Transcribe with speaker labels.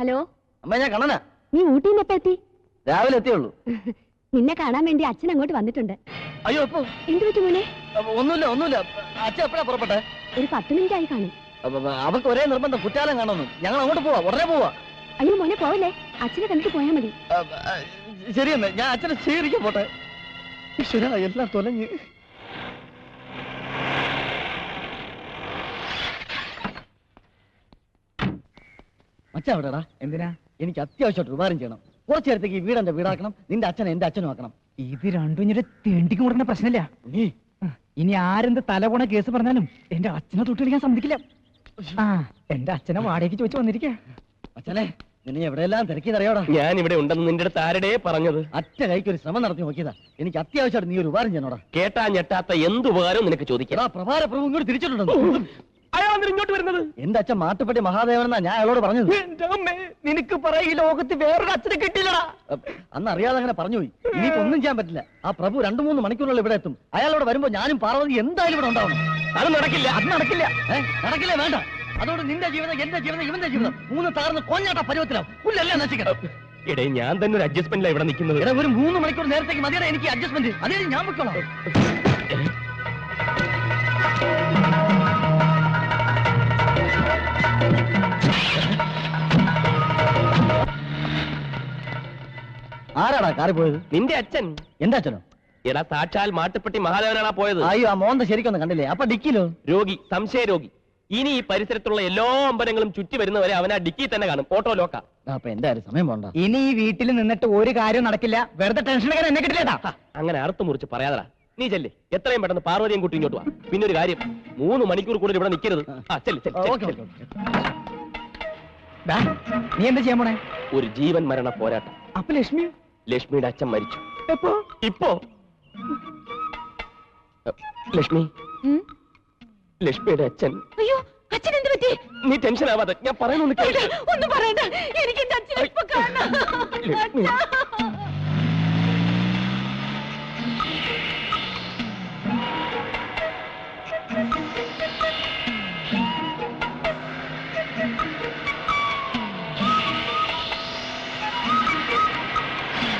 Speaker 1: Hello
Speaker 2: അമ്മ, ഞാൻ കണ്ണനാ.
Speaker 1: നീ ഊട്ടിന്ന് എപ്പോ എത്തി?
Speaker 2: രാവിലെ എത്തിയുള്ളൂ.
Speaker 1: നിന്നെ കാണാൻ വേണ്ടി അച്ഛൻ അങ്ങോട്ട് വന്നിട്ടുണ്ട്.
Speaker 2: അയ്യോ, എപ്പോ?
Speaker 1: എന്ത് പറ്റി മോനെ?
Speaker 2: ഒന്നുമില്ല. അച്ഛൻ എപ്പോഴാ പുറപ്പെട്ടെ?
Speaker 1: ഒരു 10 മിനിറ്റ് ആയി കാണും.
Speaker 2: അവർക്ക് ഒരേ നിർബന്ധം, കുറ്റാലം കാണുന്നു. ഞങ്ങൾ അങ്ങോട്ട് പോവാ, ഉടനെ പോവാ.
Speaker 1: അയ്യോ മോനെ, പോവല്ലേ, അച്ഛനെ കണ്ടിട്ട് പോയാ മതി.
Speaker 2: ശരിയെന്ന്, ഞാൻ അച്ഛനെ സ്വീകരിക്കാൻ പോട്ടെ. ഈശ്വരാ, എല്ലാം തൊലഞ്ഞ്. അച്ഛൻ എവിടെടാ?
Speaker 3: എന്തിനാ?
Speaker 2: എനിക്ക് അത്യാവശ്യമായിട്ട് ഉപകാരം ചെയ്യണം. കുറച്ചു നേരത്തേക്ക് ഈ വീടെന്റെ വീടാക്കണം, നിന്റെ അച്ഛനെ എന്റെ അച്ഛനും ആക്കണം.
Speaker 3: ഇത് രണ്ടും ഇങ്ങനെ തേണ്ടിക്ക് കൊടുക്കുന്ന പ്രശ്നമില്ല. ഇനി ആരെന്ത് തലപോണ കേസ് പറഞ്ഞാലും എന്റെ അച്ഛനെ തൊട്ട് കളിക്കാൻ സമ്മതിക്കില്ല. എന്റെ അച്ഛനെ വാടകയ്ക്ക് ചോദിച്ചു വന്നിരിക്കാ.
Speaker 2: അച്ഛനെ, നിന്നെ എവിടെയെല്ലാം തിരക്കിയതറിയോടാ?
Speaker 4: ഞാൻ ഇവിടെ ഉണ്ടെന്ന് നിന്റെ അടുത്ത് ആരുടെ പറഞ്ഞത്?
Speaker 2: അച്ഛ കൈക്ക് ഒരു ശ്രമം നടത്തി നോക്കിയതാ. എനിക്ക് അത്യാവശ്യമായിട്ട് നീ ഒരു ഉപകാരം ചെയ്യണോടാ.
Speaker 4: കേട്ടാ ഞെട്ടാത്ത എന്ത് ഉപകാരവും നിനക്ക് ചോദിക്കാം.
Speaker 2: പ്രഭാര പ്രഭു ഇങ്ങോട്ട് തിരിച്ചിട്ടുണ്ടോ?
Speaker 4: അയാൾ ഇങ്ങോട്ട് വരുന്നത്?
Speaker 2: എന്റെ അച്ഛൻ മാട്ടുപ്പെട്ടി മഹാദേവനെന്നാ ഞാൻ അയാളോട് പറഞ്ഞത്.
Speaker 3: നിനക്ക് പറയാ ഈ ലോകത്ത് വേറൊരു അച്ഛനെ കിട്ടിയില്ലടാ.
Speaker 2: അന്ന് അറിയാതെ അങ്ങനെ പറഞ്ഞുപോയി. ഇനിയിപ്പോ ഒന്നും ചെയ്യാൻ പറ്റില്ല. ആ പ്രഭു 2-3 മണിക്കൂറുള്ള ഇവിടെ എത്തും. അയാളോട് വരുമ്പോ ഞാനും പാർവതി എന്തായാലും ഇവിടെ ഉണ്ടാവണം.
Speaker 4: അത് നടക്കില്ല.
Speaker 2: നടക്കില്ല, വേണ്ട. അതോട് നിന്റെ ജീവിതം, എന്റെ ജീവിതം, ഇവന്റെ ജീവിതം 3 തകർന്ന് കൊഞ്ഞാട്ട പരുവത്തിലാവും. പുല്ലല്ലേ നശിക്കണം.
Speaker 4: ഇടേ, ഞാൻ തന്നെ ഒരു അഡ്ജസ്റ്റ്മെന്റിലാണ് ഇവിടെ നിൽക്കുന്നത്.
Speaker 2: ഇവിടെ ഒരു 3 മണിക്കൂർ നേരത്തേക്ക് മതിയുടെ എനിക്ക് അഡ്ജസ്റ്റ്മെന്റ്. അതേ ഞാൻ വെക്കണം. ആരാടാ കാറി പോയത്?
Speaker 4: നിന്റെ അച്ഛൻ.
Speaker 2: എന്റെ അച്ഛനോ?
Speaker 4: എടാ, സാക്ഷാൽ മാട്ടുപ്പെട്ടി മഹാദേവനാണ് പോയത്.
Speaker 2: അയ്യോ, ആ മോന്ത ശരിക്കൊന്നും കണ്ടില്ലേ? അപ്പൊ ഡിക്കിലോ?
Speaker 4: രോഗി, സംശയ രോഗി. ഇനി ഈ പരിസരത്തുള്ള എല്ലാ അമ്പലങ്ങളും ചുറ്റി വരുന്നവരെ അവൻ ആ ഡിക്കി തന്നെ കാണും. ഓട്ടോ ലോക്ക.
Speaker 2: അപ്പൊ എന്റെ ആരും സമയം പോണ്ട.
Speaker 3: ഇനി ഈ വീട്ടിൽ നിന്നിട്ട് ഒരു കാര്യം നടക്കില്ല. വെറുതെ ടെൻഷൻ എന്നെ കിട്ടില്ലേട്ടാ.
Speaker 4: അങ്ങനെ അറുത്ത് മുറിച്ച് പറയാതാ. നീ ചെല്ലേ, എത്രയും പെട്ടെന്ന് പാർവതിയും കുട്ടി ഇങ്ങോട്ട് വാ. പിന്നെ ഒരു കാര്യം, 3 മണിക്കൂർ കൂടുതൽ ഇവിടെ നിൽക്കരുത്.
Speaker 3: നീ എന്താ ചെയ്യാൻ പോണേ?
Speaker 4: ഒരു ജീവൻ മരണ പോരാട്ടം.
Speaker 3: അപ്പൊ ലക്ഷ്മി?
Speaker 4: ലക്ഷ്മിയുടെ അച്ഛൻ മരിച്ചു.
Speaker 3: എപ്പോ?
Speaker 4: ഇപ്പോ. ലക്ഷ്മി, ലക്ഷ്മിയുടെ അച്ഛൻ.
Speaker 1: അയ്യോ, അച്ഛൻ എന്ത് പറ്റി?
Speaker 4: നീ ടെൻഷൻ ആവാതെ, ഞാൻ പറയുന്നു.
Speaker 1: ഒന്നും പറയണ്ട, എനിക്ക് എന്റെ അച്ഛനെ ഇപ്പൊ കാണണം.